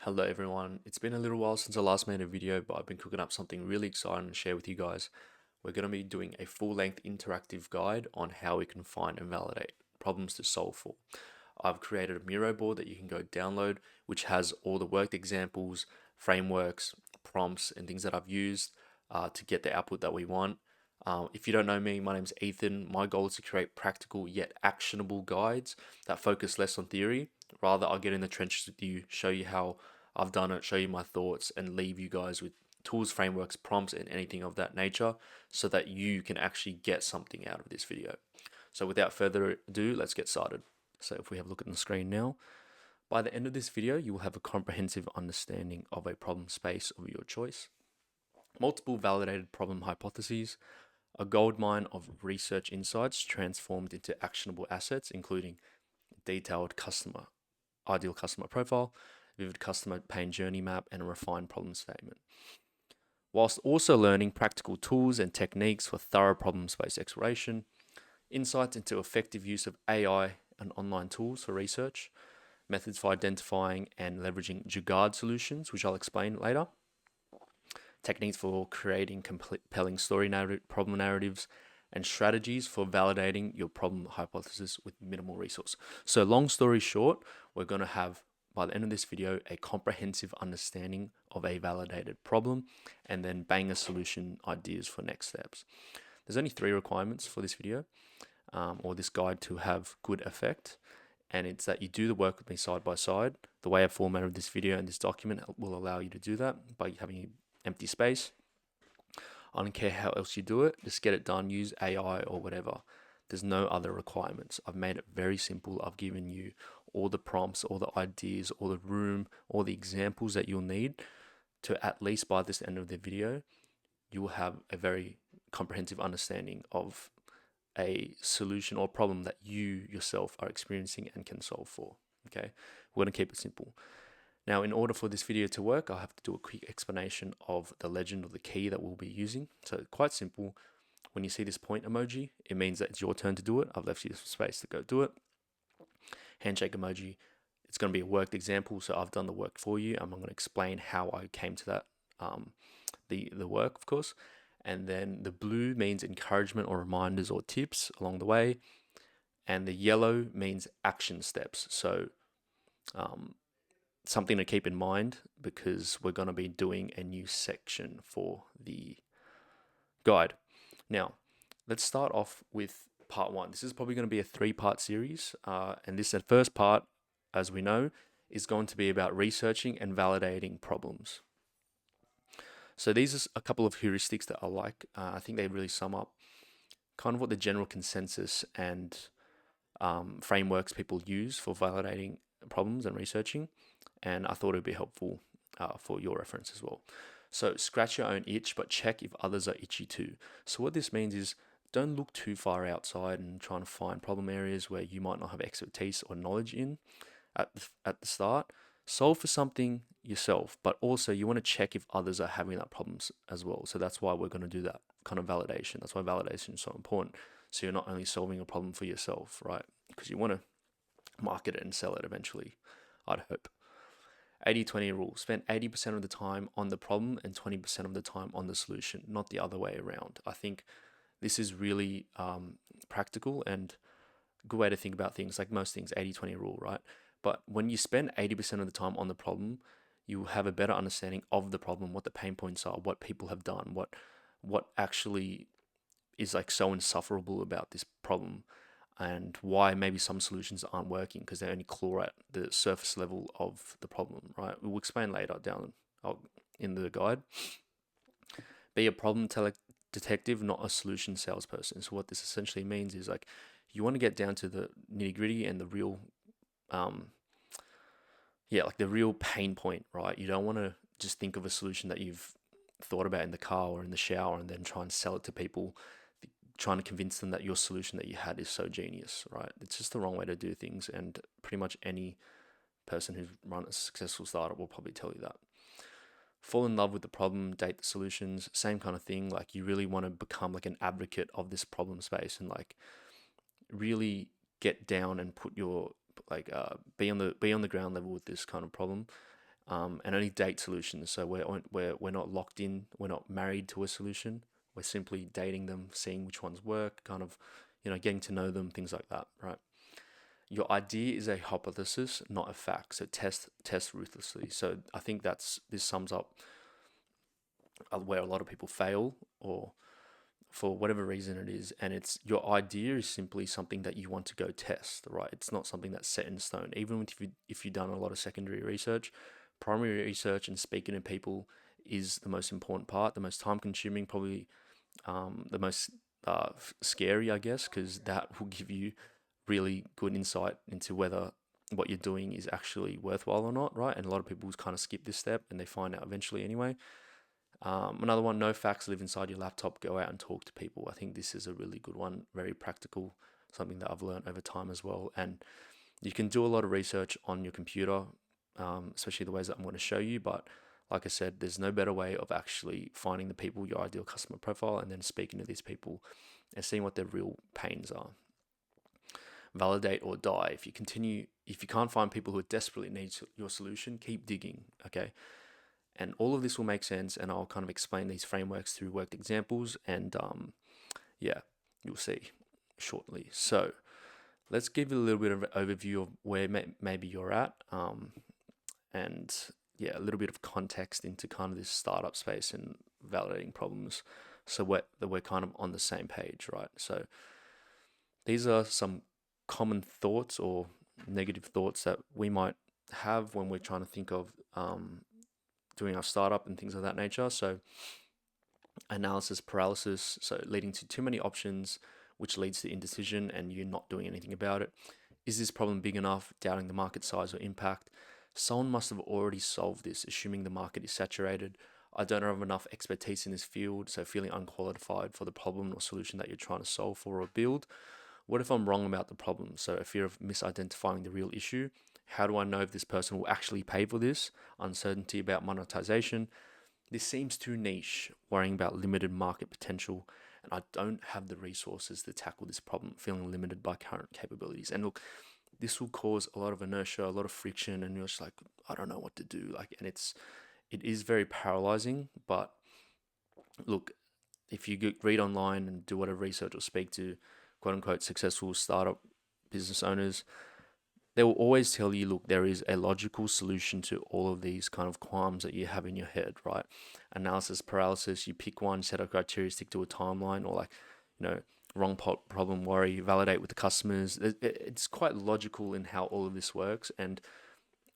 Hello everyone, it's been a little while since I last made a video, but I've been cooking up something really exciting to share with you guys. We're going to be doing a full-length interactive guide on how we can find and validate problems to solve for. I've created a Miro board that you can go download, which has all the worked examples, frameworks, prompts, and things that I've used to get the output that we want. If you don't know me, my name's Ethan. My goal is to create practical yet actionable guides that focus less on theory. Rather, I'll get in the trenches with you, show you how I've done it, show you my thoughts, and leave you guys with tools, frameworks, prompts, and anything of that nature so that you can actually get something out of this video. So without further ado, let's get started. So if we have a look at the screen now, by the end of this video, you will have a comprehensive understanding of a problem space of your choice, multiple validated problem hypotheses, a goldmine of research insights transformed into actionable assets, including detailed ideal customer profile, vivid customer pain journey map, and a refined problem statement, whilst also learning practical tools and techniques for thorough problem space exploration, insights into effective use of AI and online tools for research, methods for identifying and leveraging Jugaad solutions, which I'll explain later, techniques for creating compelling problem narratives, and strategies for validating your problem hypothesis with minimal resource. So long story short, we're going to have, by the end of this video, a comprehensive understanding of a validated problem and then banger solution ideas for next steps. There's only 3 requirements for this video or this guide to have good effect. And it's that you do the work with me side by side. The way I've formatted this video and this document will allow you to do that by having empty space. I don't care how else you do it, just get it done, use AI or whatever. There's no other requirements. I've made it very simple. I've given you all the prompts, all the ideas, all the room, all the examples that you'll need to, at least by this end of the video, you will have a very comprehensive understanding of a solution or problem that you yourself are experiencing and can solve for. Okay, we're going to keep it simple. Now, in order for this video to work, I'll have to do a quick explanation of the legend of the key that we'll be using. So quite simple. When you see this point emoji, it means that it's your turn to do it. I've left you some space to go do it. Handshake emoji, it's going to be a worked example. So I've done the work for you. I'm going to explain how I came to that, the work, of course. And then the blue means encouragement or reminders or tips along the way. And the yellow means action steps. So something to keep in mind because we're going to be doing a new section for the guide. Now, let's start off with part 1. This is probably going to be a 3-part series. And this first part, as we know, is going to be about researching and validating problems. So these are a couple of heuristics that I like. I think they really sum up kind of what the general consensus and frameworks people use for validating problems and researching. And I thought it would be helpful for your reference as well. So scratch your own itch, but check if others are itchy too. So what this means is don't look too far outside and trying to find problem areas where you might not have expertise or knowledge in at the start. Solve for something yourself, but also you want to check if others are having that problems as well. So that's why we're going to do that kind of validation. That's why validation is so important. So you're not only solving a problem for yourself, right? Because you want to market it and sell it eventually, I'd hope. 80-20 rule. Spend 80% of the time on the problem and 20% of the time on the solution, not the other way around. I think this is really practical and a good way to think about things. Like most things, 80-20 rule, right? But when you spend 80% of the time on the problem, you have a better understanding of the problem, what the pain points are, what people have done, what actually is like so insufferable about this problem, and why maybe some solutions aren't working because they only claw at the surface level of the problem, right? We'll explain later down in the guide. Be a problem detective, not a solution salesperson. So what this essentially means is like you want to get down to the nitty gritty and the real, like the real pain point, right? You don't want to just think of a solution that you've thought about in the car or in the shower and then try and sell it to people, trying to convince them that your solution that you had is so genius, right? It's just the wrong way to do things, and pretty much any person who's run a successful startup will probably tell you that. Fall in love with the problem, date the solutions, same kind of thing. Like you really want to become like an advocate of this problem space and like really get down and put your be on the ground level with this kind of problem. and only date solutions. So we're not locked in, we're not married to a solution. We're simply dating them, seeing which ones work, kind of, getting to know them, things like that, right? Your idea is a hypothesis, not a fact. So test ruthlessly. So I think this sums up where a lot of people fail, or for whatever reason it is, and it's your idea is simply something that you want to go test, right? It's not something that's set in stone. Even if you've done a lot of secondary research, primary research and speaking to people is the most important part, the most time consuming, probably the most scary, I guess, because that will give you really good insight into whether what you're doing is actually worthwhile or not, right? And a lot of people kind of skip this step and they find out eventually anyway. Another one, no facts live inside your laptop, go out and talk to people. I think this is a really good one, very practical, something that I've learned over time as well. And you can do a lot of research on your computer, especially the ways that I'm going to show you. But like I said, there's no better way of actually finding the people, your ideal customer profile, and then speaking to these people and seeing what their real pains are. Validate or die. If you can't find people who desperately need your solution, keep digging, okay? And all of this will make sense, and I'll kind of explain these frameworks through worked examples, and yeah, you'll see shortly. So let's give you a little bit of an overview of where maybe you're at, and yeah, a little bit of context into kind of this startup space and validating problems, so we're kind of on the same page, right? So these are some common thoughts or negative thoughts that we might have when we're trying to think of doing our startup and things of that nature. So analysis paralysis, so leading to too many options, which leads to indecision and you not doing anything about it. Is this problem big enough? Doubting the market size or impact. Someone must have already solved this, assuming the market is saturated. I don't have enough expertise in this field, so feeling unqualified for the problem or solution that you're trying to solve for or build. What if I'm wrong about the problem? So a fear of misidentifying the real issue. How do I know if this person will actually pay for this? Uncertainty about monetization. This seems too niche, worrying about limited market potential, and I don't have the resources to tackle this problem, feeling limited by current capabilities. And look, this will cause a lot of inertia, a lot of friction, and you're just like, I don't know what to do. And it is very paralyzing. But look, if you read online and do whatever research or speak to quote unquote successful startup business owners, they will always tell you, look, there is a logical solution to all of these kind of qualms that you have in your head, right? Analysis paralysis, you pick one, set a criteria, stick to a timeline, or wrong problem, worry, validate with the customers. It's quite logical in how all of this works. And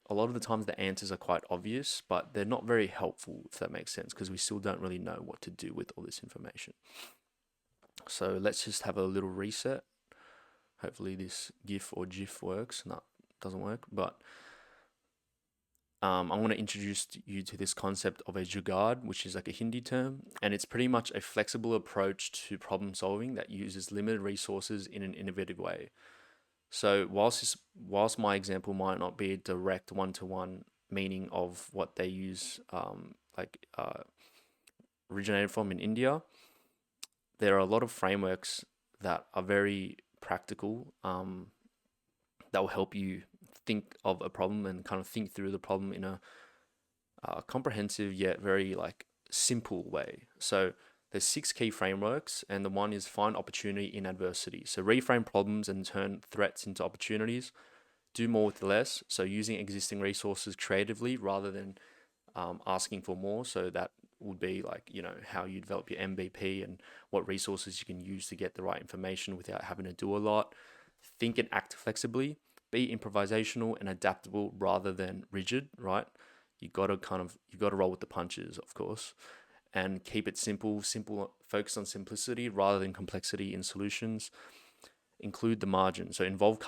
a lot of the times the answers are quite obvious, but they're not very helpful, if that makes sense, because we still don't really know what to do with all this information. So let's just have a little reset. Hopefully this GIF or GIF works. No, it doesn't work. But I'm going to introduce you to this concept of a Jugaad, which is like a Hindi term. And it's pretty much a flexible approach to problem solving that uses limited resources in an innovative way. So whilst my example might not be a direct one-to-one meaning of what they use, originated from in India, there are a lot of frameworks that are very practical, that will help you think of a problem and kind of think through the problem in a comprehensive yet very simple way. So there's 6 key frameworks, and the one is find opportunity in adversity. So reframe problems and turn threats into opportunities. Do more with less. So using existing resources creatively rather than asking for more. So that would be how you develop your MVP and what resources you can use to get the right information without having to do a lot. Think and act flexibly. Be improvisational and adaptable rather than rigid, right? You got to roll with the punches, of course, and keep it simple, focus on simplicity rather than complexity in solutions. Include the margin. So include the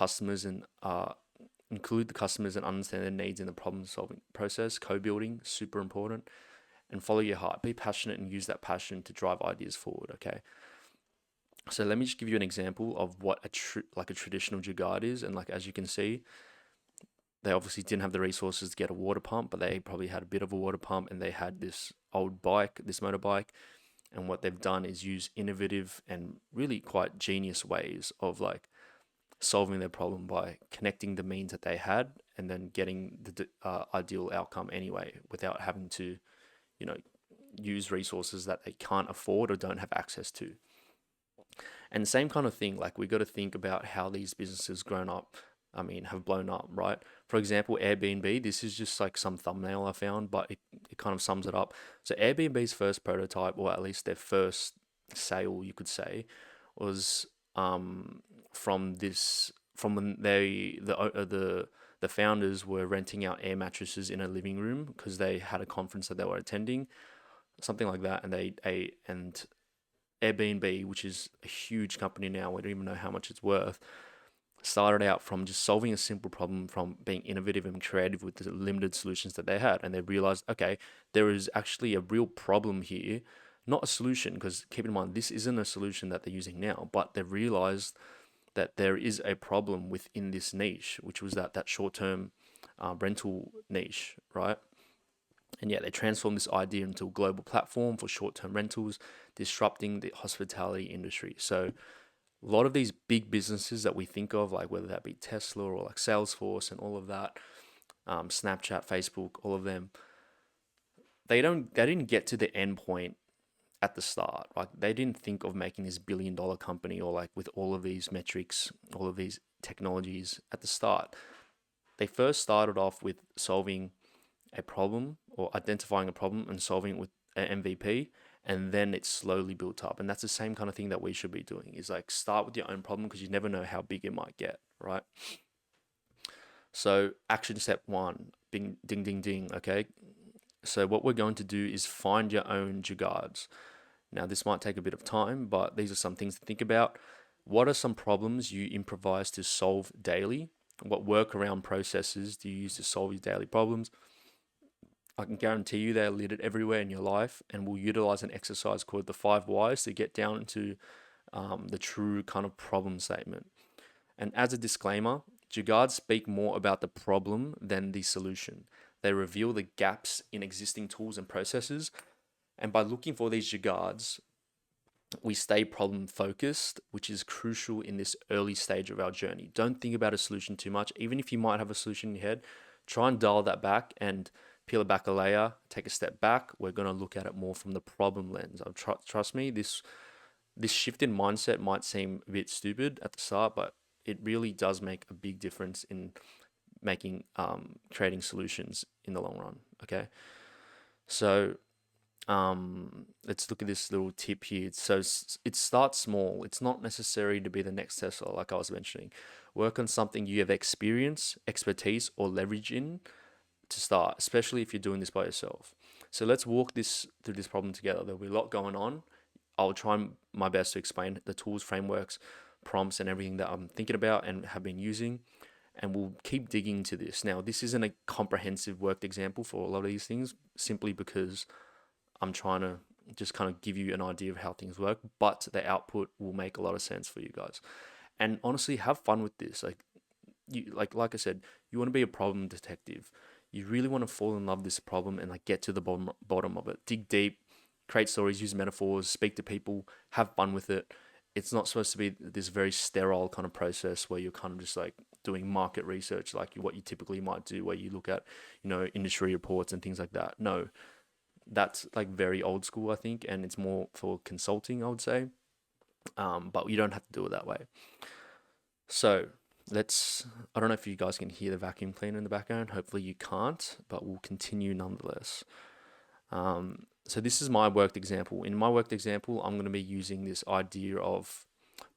customers and understand their needs in the problem solving process. Co-building, super important. And follow your heart. Be passionate and use that passion to drive ideas forward, okay? So let me just give you an example of what a traditional Jugaad is. And as you can see, they obviously didn't have the resources to get a water pump, but they probably had a bit of a water pump, and they had this old bike, this motorbike. And what they've done is use innovative and really quite genius ways of solving their problem by connecting the means that they had and then getting the ideal outcome anyway without having to, you know, use resources that they can't afford or don't have access to. And the same kind of thing, like we got to think about how these businesses have blown up, right? For example, Airbnb, this is just like some thumbnail I found, but it kind of sums it up. So Airbnb's first prototype, or at least their first sale, you could say, was from when the founders were renting out air mattresses in a living room because they had a conference that they were attending, something like that, and Airbnb, which is a huge company now, we don't even know how much it's worth, started out from just solving a simple problem, from being innovative and creative with the limited solutions that they had. And they realized, okay, there is actually a real problem here, not a solution, because keep in mind, this isn't a solution that they're using now, but they've realized that there is a problem within this niche, which was that short-term rental niche, right? And yeah, they transformed this idea into a global platform for short-term rentals, disrupting the hospitality industry. So a lot of these big businesses that we think of, like whether that be Tesla or like Salesforce and all of that, Snapchat, Facebook, all of them, they didn't get to the end point at the start. Like they didn't think of making this $1 billion company, or like with all of these metrics, all of these technologies at the start. They first started off with solving a problem, or identifying a problem and solving it with an MVP, and then it slowly built up. And that's the same kind of thing that we should be doing, is like start with your own problem, because you never know how big it might get, right? So action step one, ding, ding, ding, ding. Okay. So what we're going to do is find your own Jugaads. Now this might take a bit of time, but these are some things to think about. What are some problems you improvise to solve daily? What workaround processes do you use to solve your daily problems? I can guarantee you they're littered everywhere in your life, and we'll utilize an exercise called the 5 whys to get down into the true kind of problem statement. And as a disclaimer, Jugaads speak more about the problem than the solution. They reveal the gaps in existing tools and processes. And by looking for these Jugaads, we stay problem focused, which is crucial in this early stage of our journey. Don't think about a solution too much. Even if you might have a solution in your head, try and dial that back and peel it back a layer, take a step back. We're going to look at it more from the problem lens. Trust me, this shift in mindset might seem a bit stupid at the start, but it really does make a big difference in creating solutions in the long run. Okay, so let's look at this little tip here. So it starts small. It's not necessary to be the next Tesla, like I was mentioning. Work on something you have experience, expertise, or leverage in to start, especially if you're doing this by yourself. So let's walk through this problem together. There'll be a lot going on. I'll try my best to explain the tools, frameworks, prompts, and everything that I'm thinking about and have been using. And we'll keep digging into this. Now, this isn't a comprehensive worked example for a lot of these things, simply because I'm trying to just kind of give you an idea of how things work, but the output will make a lot of sense for you guys. And honestly, have fun with this. Like I said, you want to be a problem detective. You really want to fall in love with this problem and like get to the bottom of it. Dig deep, create stories, use metaphors, speak to people, have fun with it. It's not supposed to be this very sterile kind of process where you're kind of just like doing market research, like what you typically might do, where you look at, industry reports and things like that. No, that's like very old school, I think, and it's more for consulting, I would say. But you don't have to do it that way. So I don't know if you guys can hear the vacuum cleaner in the background. Hopefully you can't, but we'll continue nonetheless. So this is my worked example. In my worked example, I'm going to be using this idea of,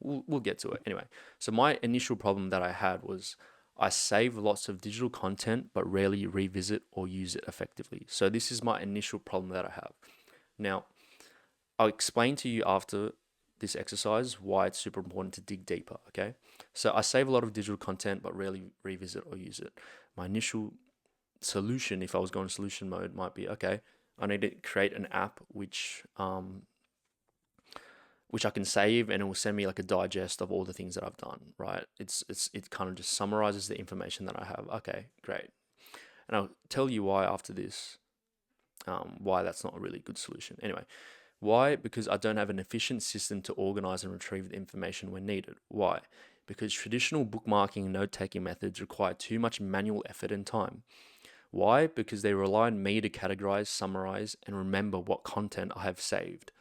we'll get to it anyway. So my initial problem that I had was I save lots of digital content, but rarely revisit or use it effectively. So this is my initial problem that I have. Now, I'll explain to you after this exercise why it's super important to dig deeper, okay? So I save a lot of digital content, but rarely revisit or use it. My initial solution, if I was going solution mode, might be, okay, I need to create an app which I can save, and it will send me like a digest of all the things that I've done, right? It kind of just summarizes the information that I have. Okay, great. And I'll tell you why after this, why that's not a really good solution. Anyway, Why? Because I don't have an efficient system to organize and retrieve the information when needed. Why? Because traditional bookmarking and note taking methods require too much manual effort and time. Why? Because they rely on me to categorize, summarize, and remember what content I have saved.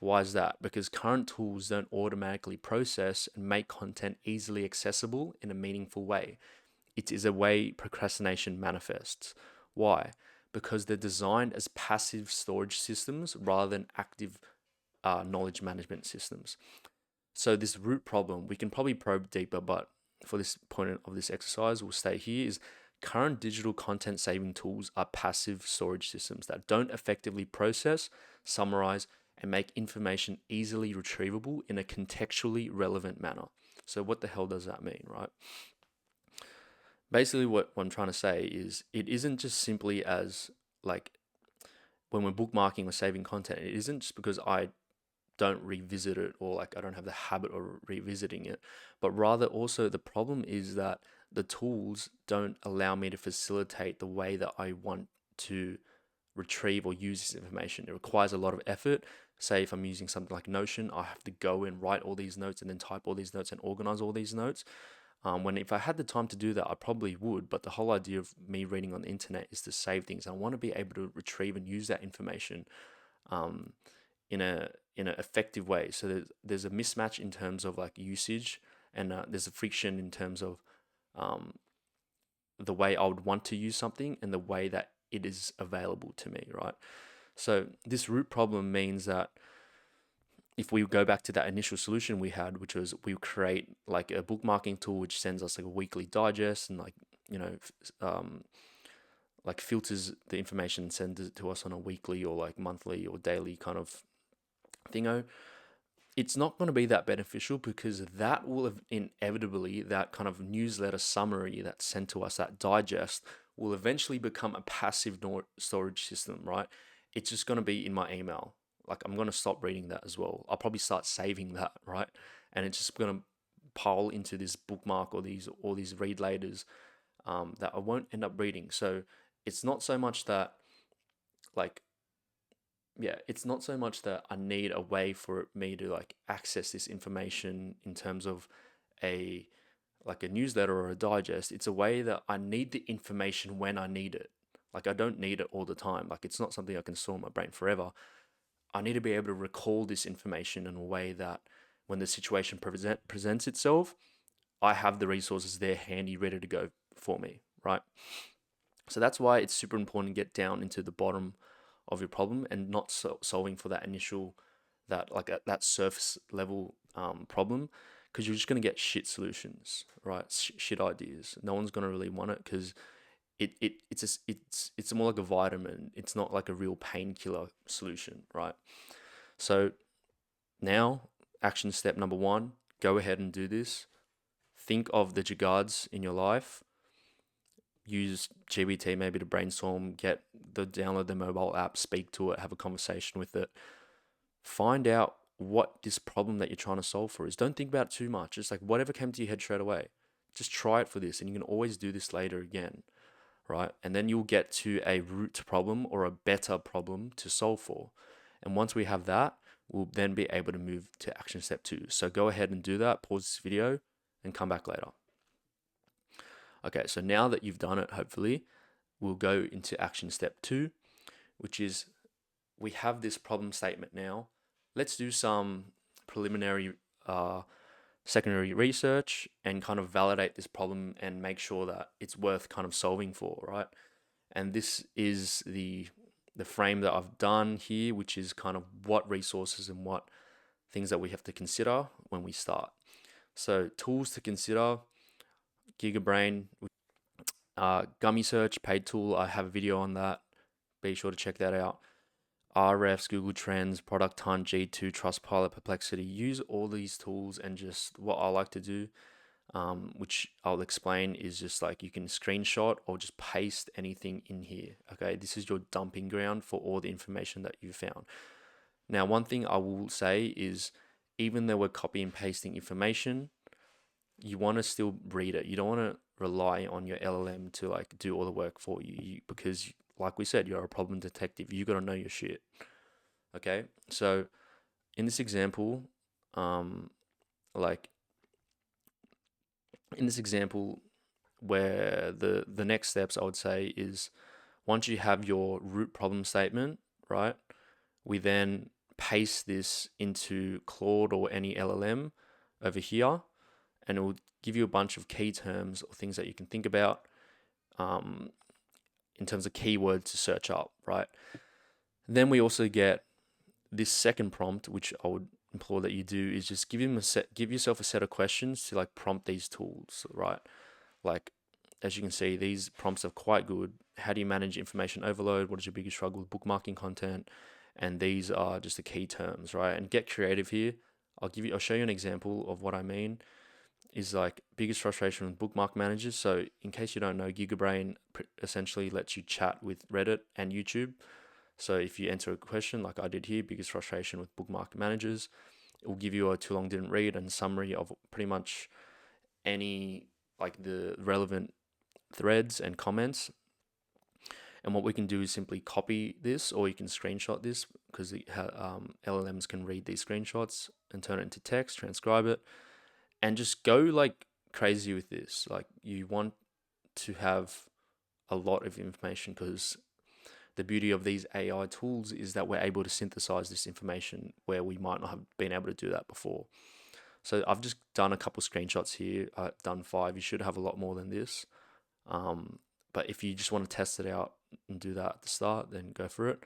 Why is that? Because current tools don't automatically process and make content easily accessible in a meaningful way. It is a way procrastination manifests. Why? Because they're designed as passive storage systems rather than active knowledge management systems. So this root problem, we can probably probe deeper, but for this point of this exercise, we'll stay here, is current digital content saving tools are passive storage systems that don't effectively process, summarize, and make information easily retrievable in a contextually relevant manner. So what the hell does that mean, right? Basically, what I'm trying to say is it isn't just simply as like when we're bookmarking or saving content, it isn't just because I don't revisit it or like I don't have the habit of revisiting it, but rather also the problem is that the tools don't allow me to facilitate the way that I want to retrieve or use this information. It requires a lot of effort. Say if I'm using something like Notion, I have to go and write all these notes and then type all these notes and organize all these notes. When if I had the time to do that, I probably would. But the whole idea of me reading on the internet is to save things. I want to be able to retrieve and use that information um, in a effective way. So there's a mismatch in terms of like usage, and there's a friction in terms of um, the way I would want to use something and the way that it is available to me, right? So this root problem means that if we go back to that initial solution we had, which was we create like a bookmarking tool which sends us like a weekly digest and like, you know, like filters the information and sends it to us on a weekly or like monthly or daily kind of thingo, it's not going to be that beneficial because that will have inevitably, that kind of newsletter summary that's sent to us, that digest, will eventually become a passive storage system, right? It's just going to be in my email. Like I'm going to stop reading that as well. I'll probably start saving that, right? And it's just going to pile into this bookmark or these read laters that I won't end up reading. So it's not so much that like it's not so much that I need a way for me to like access this information in terms of a like a newsletter or a digest. It's a way that I need the information when I need it. Like I don't need it all the time. Like it's not something I can store in my brain forever. I need to be able to recall this information in a way that when the situation presents itself, I have the resources there handy, ready to go for me, right? So that's why it's super important to get down into the bottom of your problem and not solving for that initial, that surface level problem, because you're just going to get shit solutions, right? Shit ideas. No one's going to really want it because it's more like a vitamin. It's not like a real painkiller solution, right? So now, action step number one, go ahead and do this. Think of the Jugaads in your life. Use GBT maybe to brainstorm, download the mobile app, speak to it, have a conversation with it. Find out what this problem that you're trying to solve for is. Don't think about it too much. It's like whatever came to your head straight away. Just try it for this, and you can always do this later again, right? And then you'll get to a root problem or a better problem to solve for. And once we have that, we'll then be able to move to action step 2. So go ahead and do that, pause this video, and come back later. Okay, so now that you've done it, hopefully, we'll go into action step 2, which is we have this problem statement now. Let's do some preliminary secondary research and kind of validate this problem and make sure that it's worth kind of solving for, right? And this is the frame that I've done here, which is kind of what resources and what things that we have to consider when we start. So tools to consider: GigaBrain, Gummy Search, paid tool. I have a video on that. Be sure to check that out. RFs, Google Trends, Product Hunt, G2, Trustpilot, Perplexity. Use all these tools, and just what I like to do, which I'll explain, is just like you can screenshot or just paste anything in here. Okay, this is your dumping ground for all the information that you found. Now, one thing I will say is, even though we're copy and pasting information, you want to still read it. You don't want to rely on your LLM to like do all the work for you, because like we said, you're a problem detective. You got to know your shit. Okay, so in this example, um, like in this example, where the next steps I would say is once you have your root problem statement, right, we then paste this into Claude or any LLM over here, and it will give you a bunch of key terms or things that you can think about um, in terms of keywords to search up, right? Then we also get this second prompt, which I would implore that you do, is just give yourself a set of questions to like prompt these tools, right? Like, as you can see, these prompts are quite good. How do you manage information overload? What is your biggest struggle with bookmarking content? And these are just the key terms, right? And get creative here. I'll show you an example of what I mean. Is like biggest frustration with bookmark managers. So in case you don't know, GigaBrain essentially lets you chat with Reddit and YouTube. So if you enter a question like I did here, biggest frustration with bookmark managers, it will give you a too long didn't read and summary of pretty much any like the relevant threads and comments. And what we can do is simply copy this, or you can screenshot this because LLMs can read these screenshots and turn it into text, transcribe it, and just go like crazy with this. Like, you want to have a lot of information because the beauty of these AI tools is that we're able to synthesize this information where we might not have been able to do that before. So I've just done a couple screenshots here. I've done 5. You should have a lot more than this. But if you just want to test it out and do that at the start, then go for it.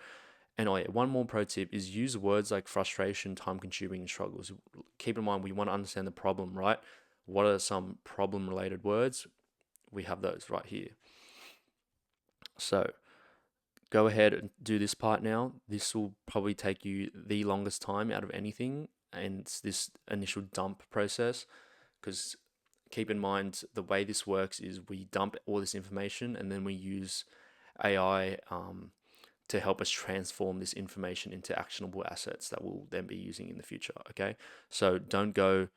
And oh yeah, one more pro tip is use words like frustration, time consuming, and struggles. Keep in mind, we want to understand the problem, right? What are some problem related words? We have those right here. So go ahead and do this part now. This will probably take you the longest time out of anything, and it's this initial dump process, because keep in mind the way this works is we dump all this information and then we use AI to help us transform this information into actionable assets that we'll then be using in the future. Okay, so don't go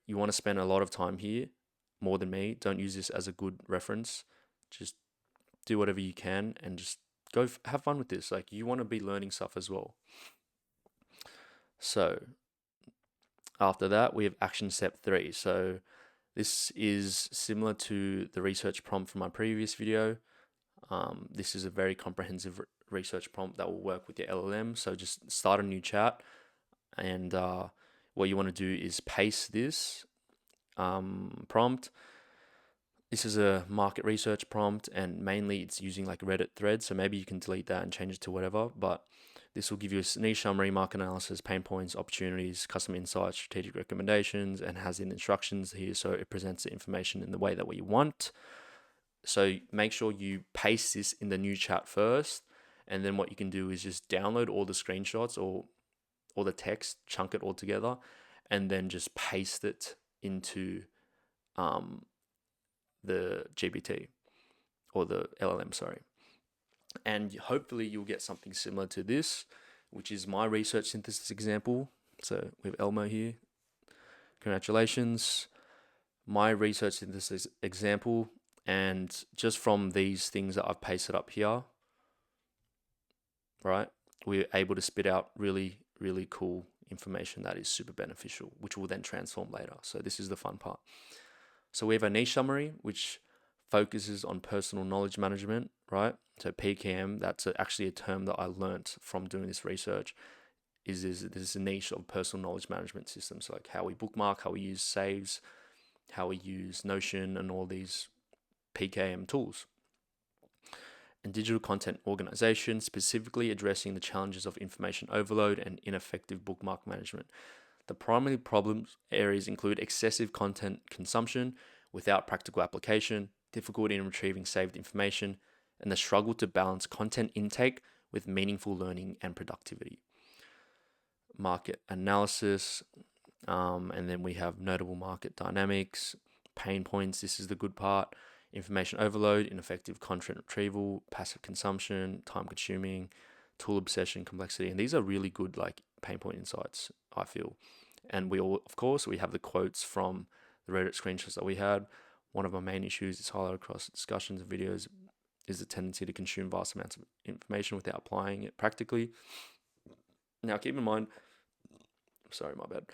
you want to spend a lot of time here, more than me. Don't use this as a good reference. Just do whatever you can and just have fun with this. Like, you want to be learning stuff as well. So after that, we have action step 3. So this is similar to the research prompt from my previous video. This is a very comprehensive research prompt that will work with your LLM. So just start a new chat, and what you want to do is paste this prompt. This is a market research prompt, and mainly it's using like Reddit threads. So maybe you can delete that and change it to whatever, but this will give you a niche summary, market analysis, pain points, opportunities, customer insights, strategic recommendations, and has in instructions here. So it presents the information in the way that we want. So make sure you paste this in the new chat first, and then what you can do is just download all the screenshots or the text, chunk it all together, and then just paste it into the GPT or the LLM, sorry. And hopefully you'll get something similar to this, which is my research synthesis example. So we have Elmo here. Congratulations. My research synthesis example. And just from these things that I've pasted up here, right, we're able to spit out really, really cool information that is super beneficial, which will then transform later. So this is the fun part. So we have a niche summary, which focuses on personal knowledge management, right? So PKM, that's actually a term that I learnt from doing this research, is a niche of personal knowledge management systems, like how we bookmark, how we use saves, how we use Notion, and all these PKM tools. And digital content organization, specifically addressing the challenges of information overload and ineffective bookmark management. The primary problem areas include excessive content consumption without practical application, difficulty in retrieving saved information, and the struggle to balance content intake with meaningful learning and productivity. Market analysis, and then we have notable market dynamics, pain points. This is the good part. Information overload, ineffective content retrieval, passive consumption, time consuming, tool obsession, complexity. And these are really good like pain point insights, I feel. And we all, of course, we have the quotes from the Reddit screenshots that we had. One of our main issues is highlighted across discussions and videos is the tendency to consume vast amounts of information without applying it practically. Now, keep in mind, sorry, my bad.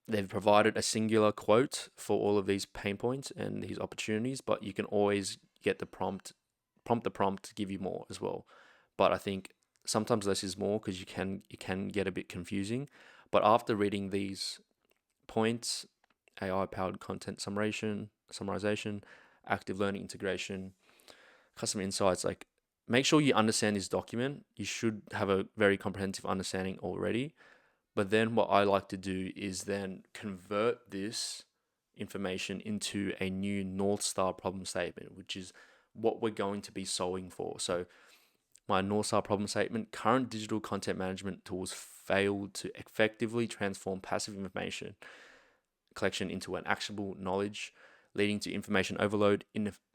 They've provided a singular quote for all of these pain points and these opportunities, but you can always get the prompt to give you more as well. But I think sometimes less is more, because it can get a bit confusing. But after reading these points, AI-powered content summarization, active learning integration, custom insights, like, make sure you understand this document. You should have a very comprehensive understanding already. But then what I like to do is then convert this information into a new North Star problem statement, which is what we're going to be solving for. So my North Star problem statement: current digital content management tools fail to effectively transform passive information collection into an actionable knowledge, leading to information overload,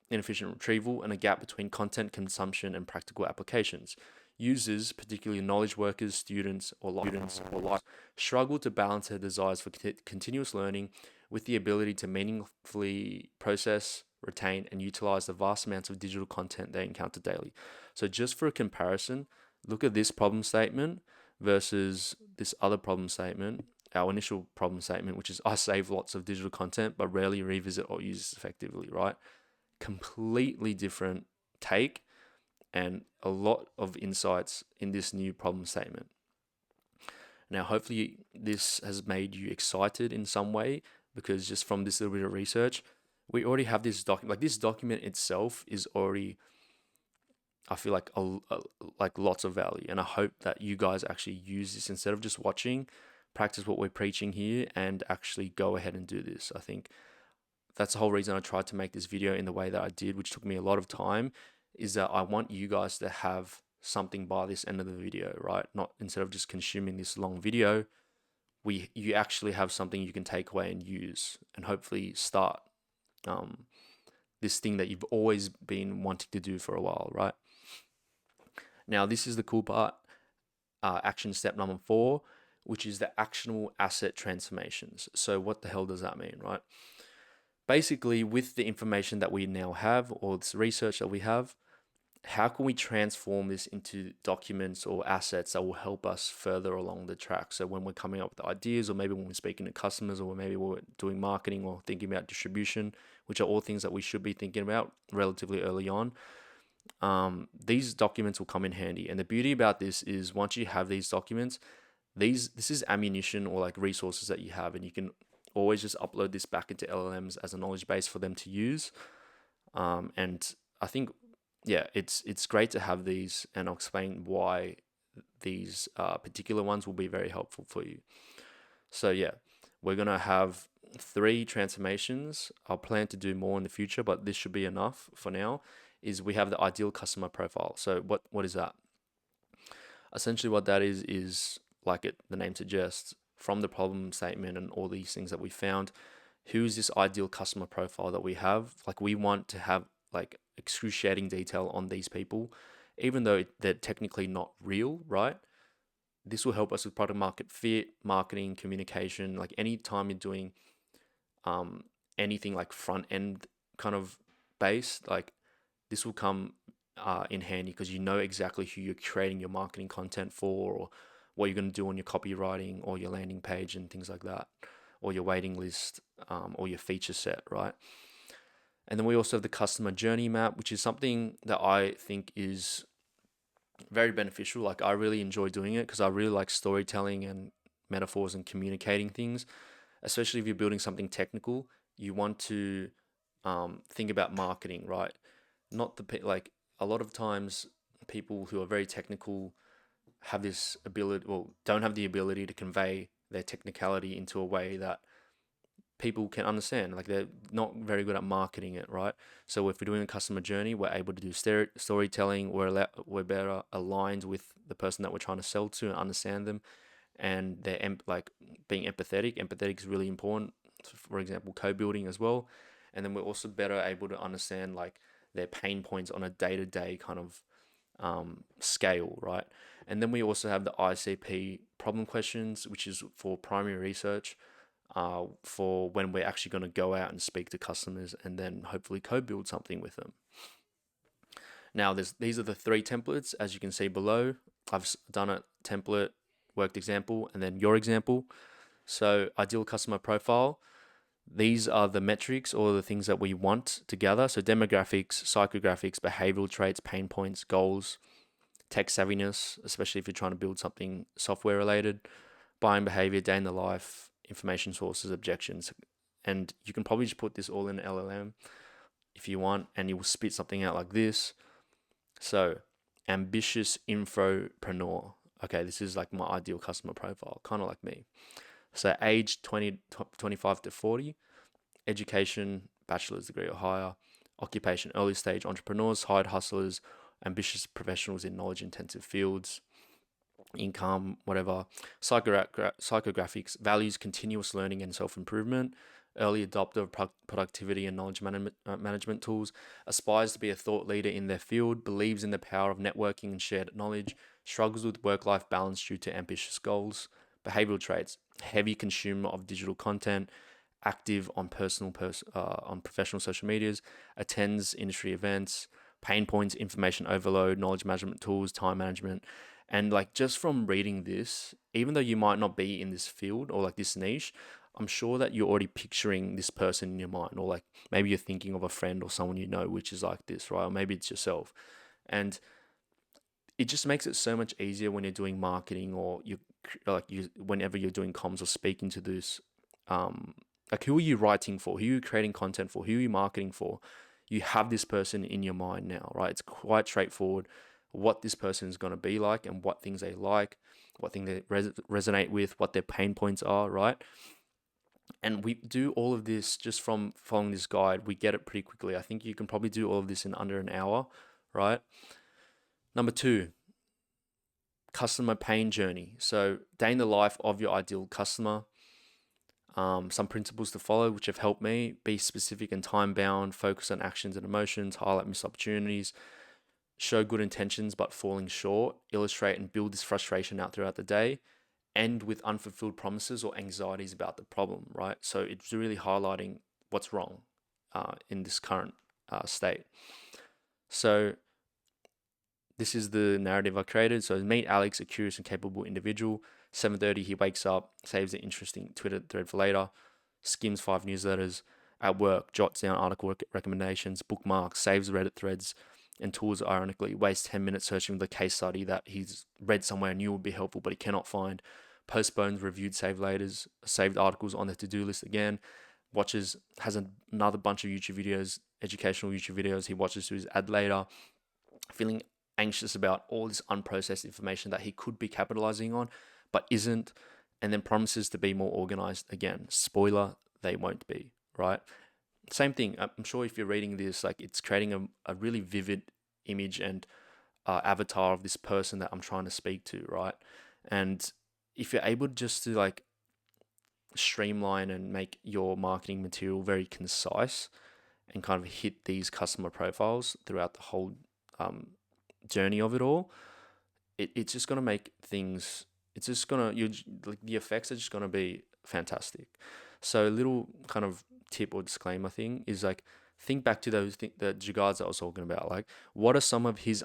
inefficient retrieval, and a gap between content consumption and practical applications. Users, particularly knowledge workers, students, or life, struggle to balance their desires for continuous learning with the ability to meaningfully process, retain, and utilize the vast amounts of digital content they encounter daily. So, just for a comparison, look at this problem statement versus this other problem statement, our initial problem statement, which is I save lots of digital content but rarely revisit or use effectively, right? Completely different take, and a lot of insights in this new problem statement. Now, hopefully this has made you excited in some way, because just from this little bit of research, we already have this document. Like, this document itself is already, I feel like, like lots of value. And I hope that you guys actually use this instead of just watching, practice what we're preaching here, and actually go ahead and do this. I think that's the whole reason I tried to make this video in the way that I did, which took me a lot of time, is that I want you guys to have something by this end of the video, right? Not, instead of just consuming this long video, you actually have something you can take away and use, and hopefully start this thing that you've always been wanting to do for a while, right? Now, this is the cool part. Action step number 4, which is the actionable asset transformations. So what the hell does that mean, right? Basically, with the information that we now have, or this research that we have, how can we transform this into documents or assets that will help us further along the track? So when we're coming up with ideas, or maybe when we're speaking to customers, or maybe we're doing marketing or thinking about distribution, which are all things that we should be thinking about relatively early on, these documents will come in handy. And the beauty about this is, once you have these documents, this is ammunition, or like resources that you have, and you can always just upload this back into LLMs as a knowledge base for them to use. And I think, yeah, it's great to have these, and I'll explain why these particular ones will be very helpful for you. So yeah, we're gonna have 3 transformations. I'll plan to do more in the future, but this should be enough for now. Is we have the ideal customer profile. So what is that? Essentially, what that is like the name suggests, from the problem statement and all these things that we found, who's this ideal customer profile that we have? Like, we want to have like excruciating detail on these people, even though they're technically not real, right? This will help us with product market fit, marketing, communication. Like, anytime you're doing anything like front end kind of based, like, this will come in handy, because you know exactly who you're creating your marketing content for, or what you're going to do on your copywriting or your landing page and things like that, or your waiting list, or your feature set, right? And then we also have the customer journey map, which is something that I think is very beneficial. Like, I really enjoy doing it, because I really like storytelling and metaphors and communicating things, especially if you're building something technical. You want to think about marketing, right? Not like, a lot of times people who are very technical have this ability, well, don't have the ability to convey their technicality into a way that people can understand. Like, they're not very good at marketing it, right? So if we're doing a customer journey, we're able to do storytelling. We're better aligned with the person that we're trying to sell to and understand them, and they're like being empathetic. Empathetic is really important. For example, co-building as well. And then we're also better able to understand like their pain points on a day-to-day kind of scale, right? And then we also have the ICP problem questions, which is for primary research, for when we're actually going to go out and speak to customers and then hopefully co-build something with them. Now, these are the three templates, as you can see below. I've done a template, worked example, and then your example. So ideal customer profile. These are the metrics or the things that we want to gather. So demographics, psychographics, behavioral traits, pain points, goals, tech savviness, especially if you're trying to build something software related, buying behavior, day in the life, information sources, objections. And you can probably just put this all in LLM if you want, and you will spit something out like this. So, ambitious infopreneur. Okay, this is like my ideal customer profile, kind of like me. So, age 25 to 40, education, bachelor's degree or higher, occupation, early stage entrepreneurs, side hustlers, ambitious professionals in knowledge intensive fields, income, whatever. Psychographics, values continuous learning and self improvement, early adopter of productivity and knowledge management tools, aspires to be a thought leader in their field, believes in the power of networking and shared knowledge, struggles with work life balance due to ambitious goals. Behavioral traits, heavy consumer of digital content, active on on professional social medias, attends industry events, pain points, information overload, knowledge management tools, time management. And like just from reading this, even though you might not be in this field or like this niche, I'm sure that you're already picturing this person in your mind, or like maybe you're thinking of a friend or someone you know which is like this, right? Or maybe it's yourself. And it just makes it so much easier when you're doing marketing, or whenever you're doing comms or speaking to this, like who are you writing for, who are you creating content for, who are you marketing for. You have this person in your mind now, right? It's quite straightforward what this person is going to be like and what things they like, what things they resonate with, what their pain points are, right? And we do all of this just from following this guide. We get it pretty quickly. I think you can probably do all of this in under an hour, right? Number two, customer pain journey. So, day in the life of your ideal customer. Some principles to follow, which have helped me: be specific and time bound, focus on actions and emotions, highlight missed opportunities, show good intentions but falling short, illustrate and build this frustration out throughout the day, end with unfulfilled promises or anxieties about the problem, right? So, it's really highlighting what's wrong in this current state. So, this is the narrative I created. So meet Alex, a curious and capable individual. 7:30, he wakes up, saves an interesting Twitter thread for later, skims 5 newsletters. At work, jots down article recommendations, bookmarks, saves Reddit threads and tools. Ironically, wastes 10 minutes searching the case study that he's read somewhere and knew would be helpful, but he cannot find. Postpones reviewed saved articles on the to-do list again. Has another bunch of YouTube videos, educational YouTube videos he watches to his ad later, feeling anxious about all this unprocessed information that he could be capitalizing on but isn't, and then promises to be more organized again. Spoiler, they won't be, right? Same thing. I'm sure if you're reading this, like it's creating a really vivid image and avatar of this person that I'm trying to speak to, right? And if you're able just to like streamline and make your marketing material very concise and kind of hit these customer profiles throughout the whole journey of it all, it's just gonna make things. It's just gonna like the effects are just gonna be fantastic. So a little kind of tip or disclaimer thing is like think back to the Jugaads that I was talking about. Like what are some of his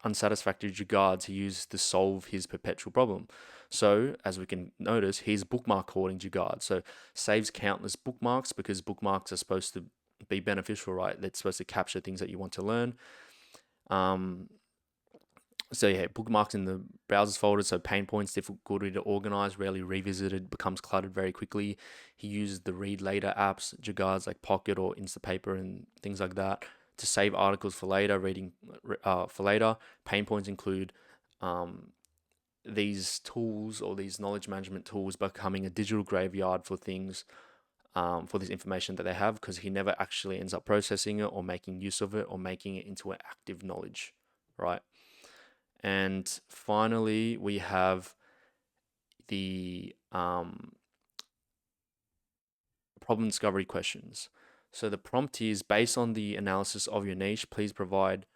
unsatisfactory Jugaads he used to solve his perpetual problem? So as we can notice, he's bookmark hoarding Jugaad. So saves countless bookmarks because bookmarks are supposed to be beneficial, right? They're supposed to capture things that you want to learn. So yeah, bookmarks in the browsers folder. So pain points, difficulty to organize, rarely revisited, becomes cluttered very quickly. He uses the read later apps, Jugaads like Pocket or Instapaper and things like that, to save articles for later, reading for later. Pain points include these tools or these knowledge management tools becoming a digital graveyard for things, for this information that they have, because he never actually ends up processing it or making use of it or making it into an active knowledge, right? And finally, we have the problem discovery questions. So the prompt is: based on the analysis of your niche, please provide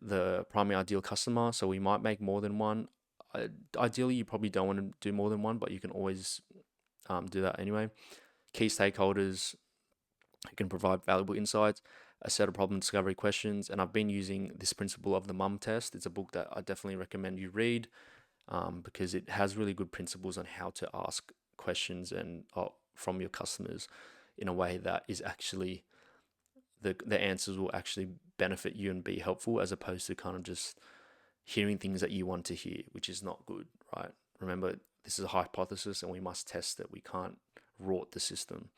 the primary ideal customer. So we might make more than one. Ideally, you probably don't want to do more than one, but you can always do that anyway. Key stakeholders who can provide valuable insights. a set of problem discovery questions. And I've been using this principle of the mum test. It's a book that I definitely recommend you read, because it has really good principles on how to ask questions and from your customers in a way that is actually the answers will actually benefit you and be helpful, as opposed to kind of just hearing things that you want to hear, which is not good, right? Remember, this is a hypothesis and we must test it. We can't rort the system.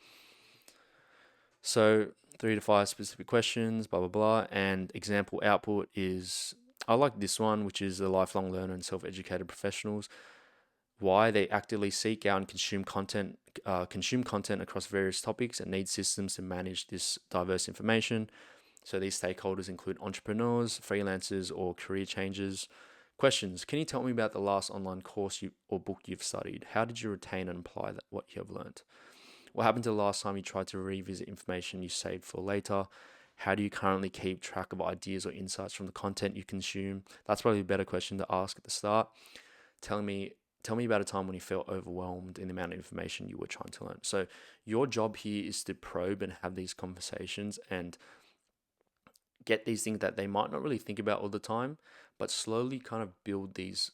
So 3 to 5 specific questions, blah, blah, blah. And example output is, I like this one, which is the lifelong learner and self-educated professionals. Why they actively seek out and consume content across various topics and need systems to manage this diverse information. So these stakeholders include entrepreneurs, freelancers, or career changers. Questions: can you tell me about the last online course or book you've studied? How did you retain and apply what you have learned? What happened to the last time you tried to revisit information you saved for later? How do you currently keep track of ideas or insights from the content you consume? That's probably a better question to ask at the start. Tell me about a time when you felt overwhelmed in the amount of information you were trying to learn. So your job here is to probe and have these conversations and get these things that they might not really think about all the time, but slowly kind of build these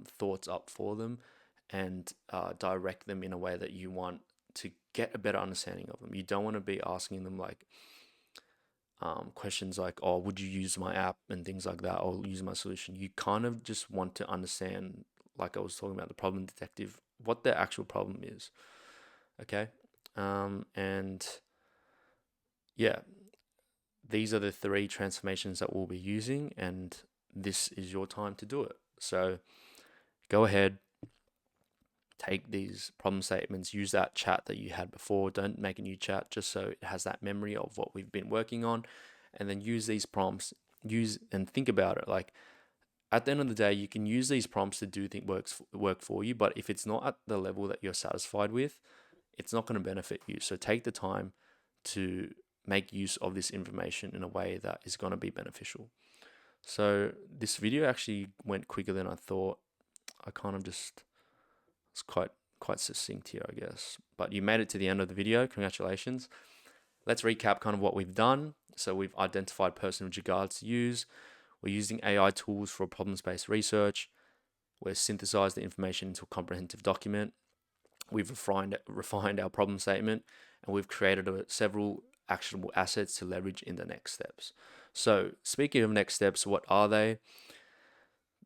thoughts up for them and direct them in a way that you want to get a better understanding of them. You don't want to be asking them like questions like, oh, would you use my app and things like that, or use my solution. You kind of just want to understand, like I was talking about the problem detective, what the actual problem is. Okay. And yeah, these are the 3 transformations that we'll be using, and this is your time to do it. So go ahead, take these problem statements, use that chat that you had before. Don't make a new chat, just so it has that memory of what we've been working on, and then use these prompts, use and think about it. Like, at the end of the day, you can use these prompts to do work for you, but if it's not at the level that you're satisfied with, it's not going to benefit you. So take the time to make use of this information in a way that is going to be beneficial. So this video actually went quicker than I thought. I kind of just was quite succinct here, I guess. But you made it to the end of the video. Congratulations. Let's recap kind of what we've done. So we've identified personal Jugaad to use. We're using AI tools for problem-based research. We've synthesized the information into a comprehensive document. We've refined our problem statement, and we've created several actionable assets to leverage in the next steps. So speaking of next steps, what are they?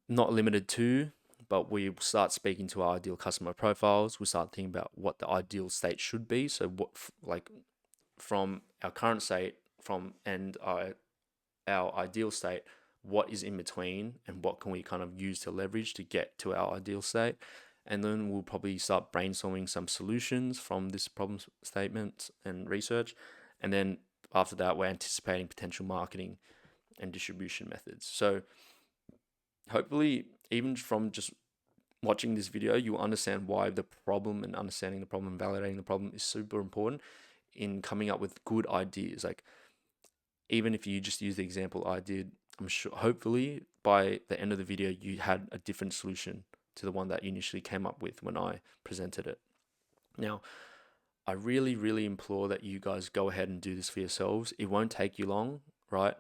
Not limited to, but we start speaking to our ideal customer profiles. We start thinking about what the ideal state should be. So what, like, from our current state and our ideal state, what is in between, and what can we kind of use to leverage to get to our ideal state. And then we'll probably start brainstorming some solutions from this problem statement and research. And then after that, we're anticipating potential marketing and distribution methods. So hopefully, even from just watching this video, you understand why the problem, and understanding the problem and validating the problem is super important in coming up with good ideas. Like, even if you just use the example I did, I'm sure hopefully by the end of the video you had a different solution to the one that you initially came up with when I presented it. Now, I really, really implore that you guys go ahead and do this for yourselves. It won't take you long, right?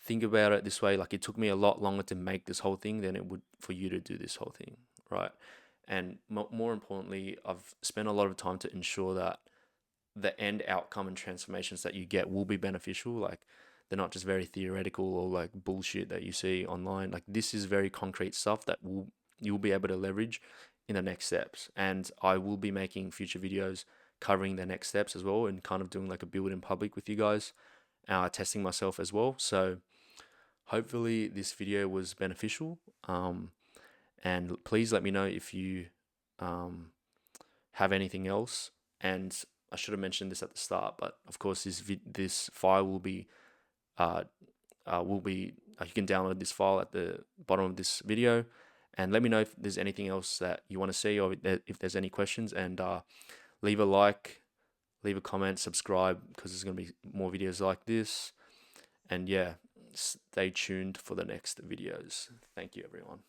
Think about it this way: like, it took me a lot longer to make this whole thing than it would for you to do this whole thing, right? And more importantly, I've spent a lot of time to ensure that the end outcome and transformations that you get will be beneficial. Like, they're not just very theoretical or like bullshit that you see online. Like, this is very concrete stuff that you'll be able to leverage in the next steps. And I will be making future videos covering the next steps as well, and kind of doing like a build in public with you guys, testing myself as well. So hopefully this video was beneficial. And please let me know if you have anything else. And I should have mentioned this at the start, but of course this file will be you can download this file at the bottom of this video. And let me know if there's anything else that you want to see, or if there's any questions. And leave a like, leave a comment, subscribe, because there's going to be more videos like this. And yeah, stay tuned for the next videos. Thank you, everyone.